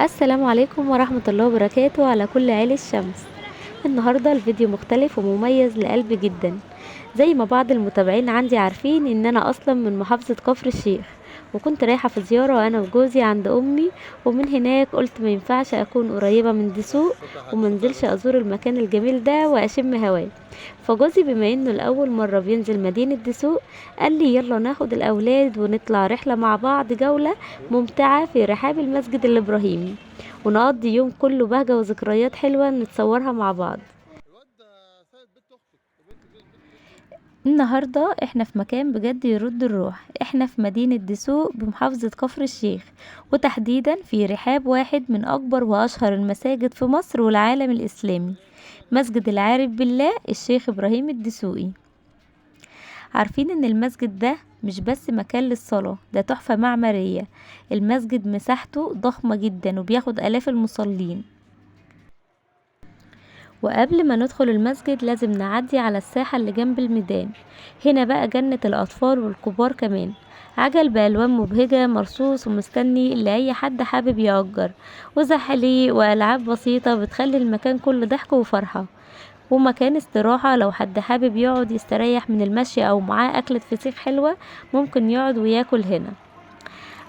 السلام عليكم ورحمة الله وبركاته على كل عيلة الشمس. النهاردة الفيديو مختلف ومميز لقلبي جدا. زي ما بعض المتابعين عندي عارفين ان انا اصلا من محافظة كفر الشيخ، وكنت رايحة في زيارة وانا وجوزي عند امي، ومن هناك قلت ما ينفعش اكون قريبة من دسوق ومنزلش ازور المكان الجميل ده واشم هواه. فجوزي بما انه لاول مرة بينزل مدينة دسوق قال لي يلا ناخد الاولاد ونطلع رحلة مع بعض، جولة ممتعة في رحاب المسجد الابراهيمي، ونقضي يوم كله بهجة وذكريات حلوة نتصورها مع بعض. النهاردة احنا في مكان بجد يرد الروح. احنا في مدينة دسوق بمحافظة كفر الشيخ، وتحديدا في رحاب واحد من اكبر واشهر المساجد في مصر والعالم الاسلامي، مسجد العارف بالله الشيخ ابراهيم الدسوقي. عارفين ان المسجد ده مش بس مكان للصلاة، ده تحفة معمارية. المسجد مساحته ضخمة جدا وبياخد آلاف المصلين. وقبل ما ندخل المسجد لازم نعدي على الساحة اللي جنب الميدان. هنا بقى جنة الأطفال والكبار كمان، عجل بألوان مبهجة مرصوص ومستني لأي حد حابب يأجر، وزحاليق وألعاب بسيطة بتخلي المكان كله ضحك وفرحة، ومكان استراحة لو حد حابب يقعد يستريح من المشي أو معاه أكلة فسيخ حلوة ممكن يقعد وياكل هنا.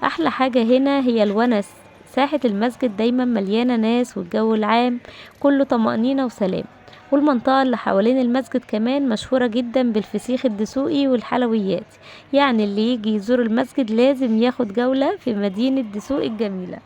احلى حاجة هنا هي الونس. ساحة المسجد دايما مليانة ناس، والجو العام كله طمأنينة وسلام. والمنطقة اللي حوالين المسجد كمان مشهورة جدا بالفسيخ الدسوقي والحلويات، يعني اللي يجي يزور المسجد لازم ياخد جولة في مدينة دسوق الجميلة.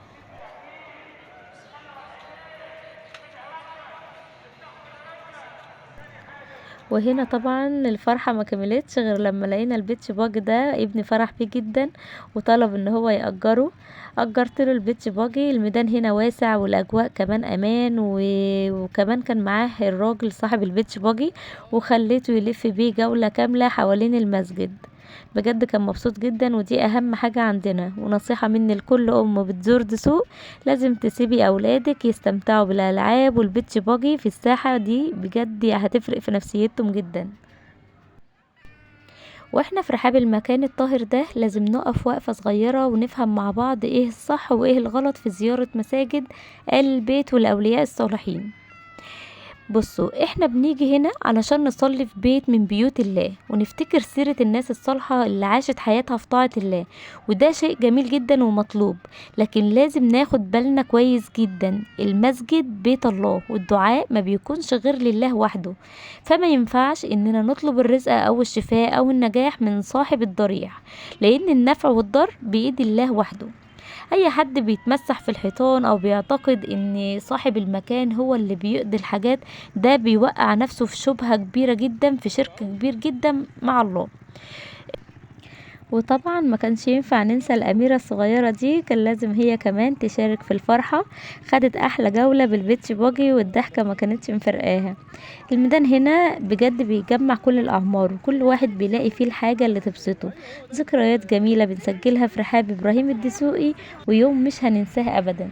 وهنا طبعا الفرحة ما كملتش غير لما لقينا البيتش باجي ده، ابني فرح بيه جدا وطلب ان هو يأجره. أجرت له البيتش باجي. الميدان هنا واسع والاجواء كمان امان وكمان كان معاه الراجل صاحب البيتش باجي، وخليته يلف بيه جولة كاملة حوالين المسجد. بجد كان مبسوط جدا، ودي اهم حاجة عندنا. ونصيحة مني لكل ام بتزور دسوق، لازم تسيبي اولادك يستمتعوا بالالعاب والبيتش باجي في الساحة دي، بجد هتفرق في نفسيتهم جدا. واحنا في رحاب المكان الطاهر ده لازم نقف وقفة صغيرة ونفهم مع بعض ايه الصح وايه الغلط في زيارة مساجد آل البيت والاولياء الصالحين. بصوا، احنا بنيجي هنا علشان نصلي في بيت من بيوت الله، ونفتكر سيرة الناس الصالحة اللي عاشت حياتها في طاعة الله، وده شيء جميل جدا ومطلوب. لكن لازم ناخد بالنا كويس جدا، المسجد بيت الله، والدعاء ما بيكونش غير لله وحده. فما ينفعش اننا نطلب الرزق او الشفاء او النجاح من صاحب الضريح، لان النفع والضر بيد الله وحده. اي حد بيتمسح في الحيطان او بيعتقد ان صاحب المكان هو اللي بيقضي الحاجات، ده بيوقع نفسه في شبهة كبيرة جدا، في شرك كبير جدا مع الله. وطبعا ما كانش ينفع ننسى الأميرة الصغيرة دي، كان لازم هي كمان تشارك في الفرحة. خدت أحلى جولة بالبيتش باجي والضحكة ما كانتش مفرقاها. الميدان هنا بجد بيجمع كل الأعمار، وكل واحد بيلاقي فيه الحاجة اللي تبسطه. ذكريات جميلة بنسجلها في رحاب إبراهيم الدسوقي، ويوم مش هننساه أبدا.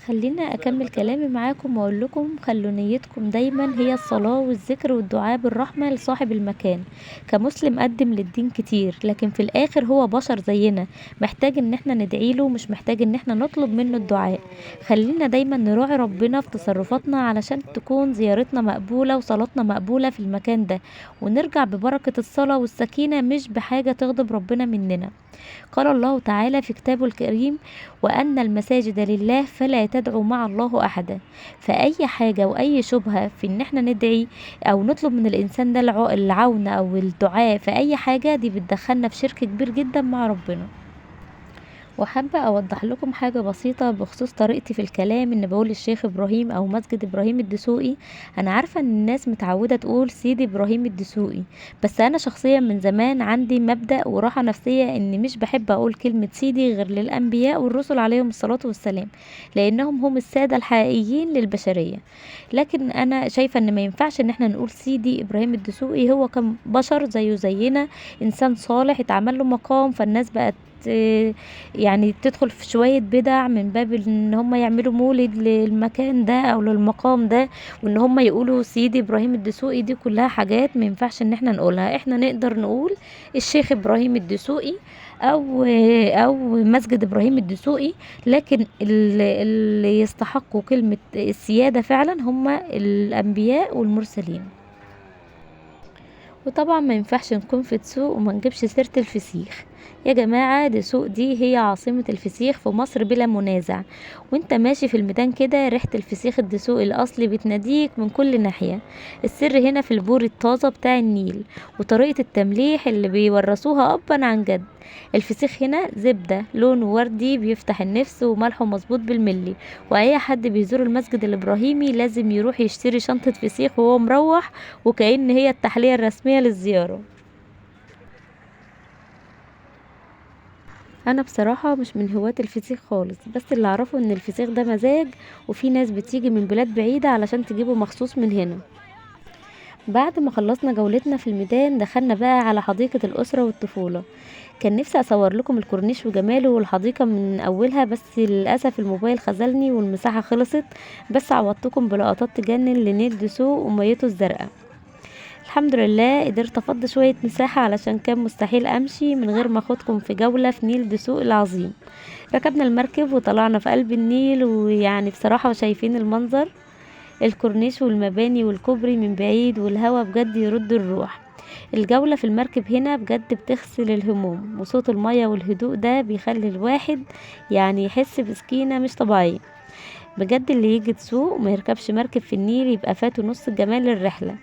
خلينا اكمل كلامي معاكم واقول لكم خلوا نيتكم دايما هي الصلاة والذكر والدعاء بالرحمة لصاحب المكان. كمسلم قدم للدين كتير، لكن في الاخر هو بشر زينا، محتاج ان احنا ندعيله، مش محتاج ان احنا نطلب منه الدعاء. خلينا دايما نراعي ربنا في تصرفاتنا علشان تكون زيارتنا مقبولة وصلاتنا مقبولة في المكان ده، ونرجع ببركة الصلاة والسكينة، مش بحاجة تغضب ربنا مننا. قال الله تعالى في كتابه الكريم: وأن المساجد لله فلا تدعوا مع الله أحدا. فأي حاجة وأي شبهة في إن احنا ندعي أو نطلب من الإنسان ده العون أو الدعاء في أي حاجة، دي بتدخلنا في شرك كبير جدا مع ربنا. وحابة اوضح لكم حاجة بسيطة بخصوص طريقتي في الكلام، ان بقول الشيخ ابراهيم او مسجد ابراهيم الدسوقي. انا عارفة ان الناس متعودة تقول سيدي ابراهيم الدسوقي، بس انا شخصيا من زمان عندي مبدأ وراحة نفسية اني مش بحب اقول كلمة سيدي غير للانبياء والرسل عليهم الصلاة والسلام، لانهم هم السادة الحقيقيين للبشرية. لكن انا شايفة ان ما ينفعش ان احنا نقول سيدي ابراهيم الدسوقي، هو كان بشر زيه زينا، انسان صالح اتعمل له مقام، فالناس بقت يعني تدخل في شوية بدع من باب ان هم يعملوا مولد للمكان ده او للمقام ده، وان هم يقولوا سيدي ابراهيم الدسوقي. دي كلها حاجات ما ينفعش ان احنا نقولها. احنا نقدر نقول الشيخ ابراهيم الدسوقي او مسجد ابراهيم الدسوقي، لكن اللي يستحقوا كلمة السيادة فعلا هم الانبياء والمرسلين. وطبعا ما ينفعش نكون في دسوق وما نجيبش سيرة الفسيخ. يا جماعة دسوق دي هي عاصمة الفسيخ في مصر بلا منازع، وانت ماشي في الميدان كده ريحة الفسيخ الدسوق الاصلي بتناديك من كل ناحية. السر هنا في البور الطازة بتاع النيل، وطريقة التمليح اللي بيورثوها ابا عن جد. الفسيخ هنا زبدة لونه وردي بيفتح النفس، وملحه مظبوط بالملي. واي حد بيزور المسجد الابراهيمي لازم يروح يشتري شنطة فسيخ وهو مروح، وكأن هي التحلية الرسمية للزيارة. انا بصراحة مش من هواة الفسيخ خالص، بس اللي اعرفه ان الفسيخ ده مزاج، وفي ناس بتيجي من بلاد بعيدة علشان تجيبه مخصوص من هنا. بعد ما خلصنا جولتنا في الميدان دخلنا بقى على حديقة الأسرة والطفولة. كان نفسي اصور لكم الكورنيش وجماله والحديقة من اولها، بس للأسف الموبايل خذلني والمساحة خلصت. بس عوضتكم بلقطات تجنن لنيل دسوق وميته الزرقاء. الحمد لله قدرت افضي شوية مساحة علشان كان مستحيل امشي من غير ما اخدكم في جولة في نيل دسوق العظيم. ركبنا المركب وطلعنا في قلب النيل، ويعني بصراحة شايفين المنظر، الكورنيش والمباني والكوبري من بعيد، والهوا بجد يرد الروح. الجولة في المركب هنا بجد بتغسل الهموم، وصوت المية والهدوء ده بيخلي الواحد يعني يحس بسكينة مش طبيعية. بجد اللي يجي تسوق وما يركبش مركب في النيل يبقى فاته نص جمال الرحلة.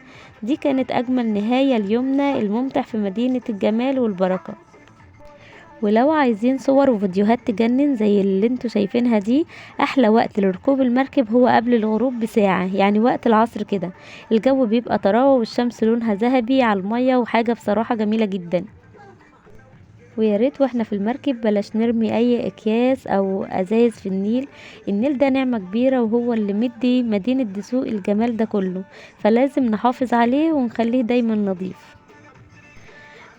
دي كانت اجمل نهاية ليومنا الممتع في مدينة الجمال والبركة. ولو عايزين صور وفيديوهات تجنن زي اللي انتوا شايفينها دي، احلى وقت لركوب المركب هو قبل الغروب بساعة، يعني وقت العصر كده. الجو بيبقى طراوة والشمس لونها ذهبي على المية، وحاجة بصراحة جميلة جدا. ويا ريت واحنا في المركب بلاش نرمي اي اكياس او ازايز في النيل. النيل ده نعمة كبيرة، وهو اللي مدي مدينة دسوق الجمال ده كله، فلازم نحافظ عليه ونخليه دايما نظيف.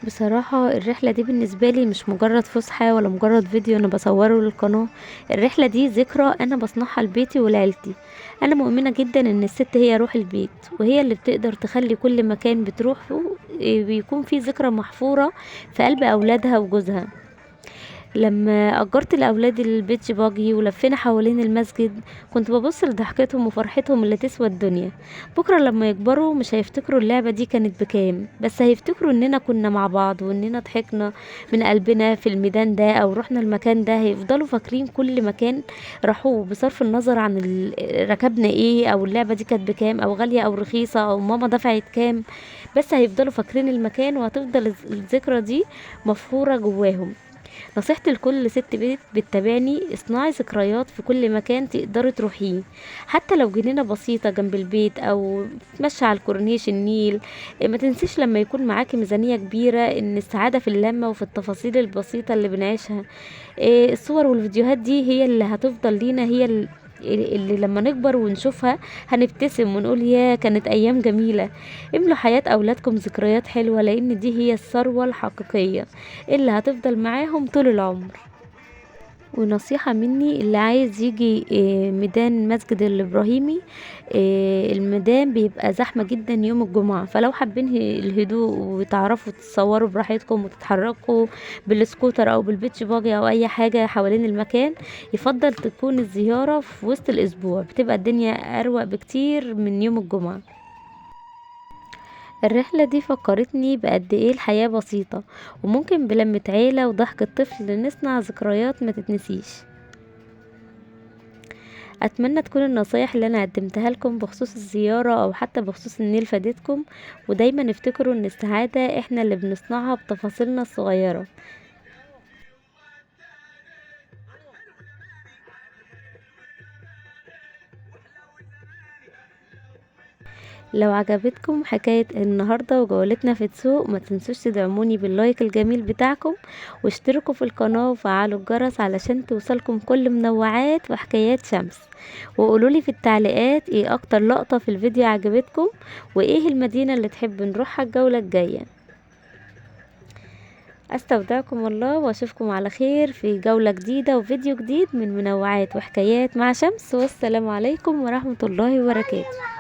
بصراحة الرحلة دي بالنسبة لي مش مجرد فسحة ولا مجرد فيديو انا بصوره للقناة. الرحلة دي ذكرى انا بصنعها لبيتي ولعيلتي. انا مؤمنة جدا ان الست هي روح البيت، وهي اللي بتقدر تخلي كل مكان بتروحه بيكون فيه ذكرى محفورة في قلب اولادها وجوزها. لما اجرت لاولادي البيتش باجي ولفينا حوالين المسجد، كنت ببص لضحكتهم وفرحتهم اللي تسوى الدنيا. بكره لما يكبروا مش هيفتكروا اللعبه دي كانت بكام، بس هيفتكروا اننا كنا مع بعض واننا ضحكنا من قلبنا في الميدان ده او رحنا المكان ده. هيفضلوا فاكرين كل مكان راحوه بصرف النظر عن ركبنا ايه، او اللعبه دي كانت بكام، او غاليه او رخيصه، او ماما دفعت كام. بس هيفضلوا فاكرين المكان، وهتفضل الذكرى دي مفهوره جواهم. نصيحتي لكل ست بيت بتتابعني: اصنعي ذكريات في كل مكان تقدري تروحيه، حتى لو جنينة بسيطة جنب البيت او تمشي على الكورنيش النيل. ما تنسيش لما يكون معاكي ميزانية كبيرة ان السعادة في اللمة وفي التفاصيل البسيطة اللي بنعيشها. الصور والفيديوهات دي هي اللي هتفضل لينا، هي اللي لما نكبر ونشوفها هنبتسم ونقول يا كانت ايام جميلة. املوا حياة اولادكم ذكريات حلوة، لان دي هي الثروة الحقيقية اللي هتفضل معاهم طول العمر. ونصيحة مني اللي عايز يجي ميدان مسجد الإبراهيمي، الميدان بيبقى زحمة جدا يوم الجمعة، فلو حابين الهدوء وتعرفوا تتصوروا براحتكم وتتحركوا بالسكوتر أو بالبيتش باجي أو أي حاجة حوالين المكان، يفضل تكون الزيارة في وسط الأسبوع، بتبقى الدنيا أروق بكتير من يوم الجمعة. الرحلة دي فكرتني بقد ايه الحياة بسيطة، وممكن بلمة عيلة وضحك الطفل نصنع ذكريات ما تتنسيش. اتمنى تكون النصايح اللي انا قدمتها لكم بخصوص الزيارة او حتى بخصوص النيل فادتكم، ودايما افتكروا ان السعادة احنا اللي بنصنعها بتفاصيلنا الصغيرة. لو عجبتكم حكاية النهاردة وجولتنا في تسوق، ما تنسوش تدعموني باللايك الجميل بتاعكم، واشتركوا في القناة وفعلوا الجرس علشان توصلكم كل منوعات وحكايات شمس. وقولولي في التعليقات ايه اكتر لقطة في الفيديو عجبتكم، وايه المدينة اللي تحب نروحها الجولة الجاية. استودعكم الله، واشوفكم على خير في جولة جديدة وفيديو جديد من منوعات وحكايات مع شمس، والسلام عليكم ورحمة الله وبركاته.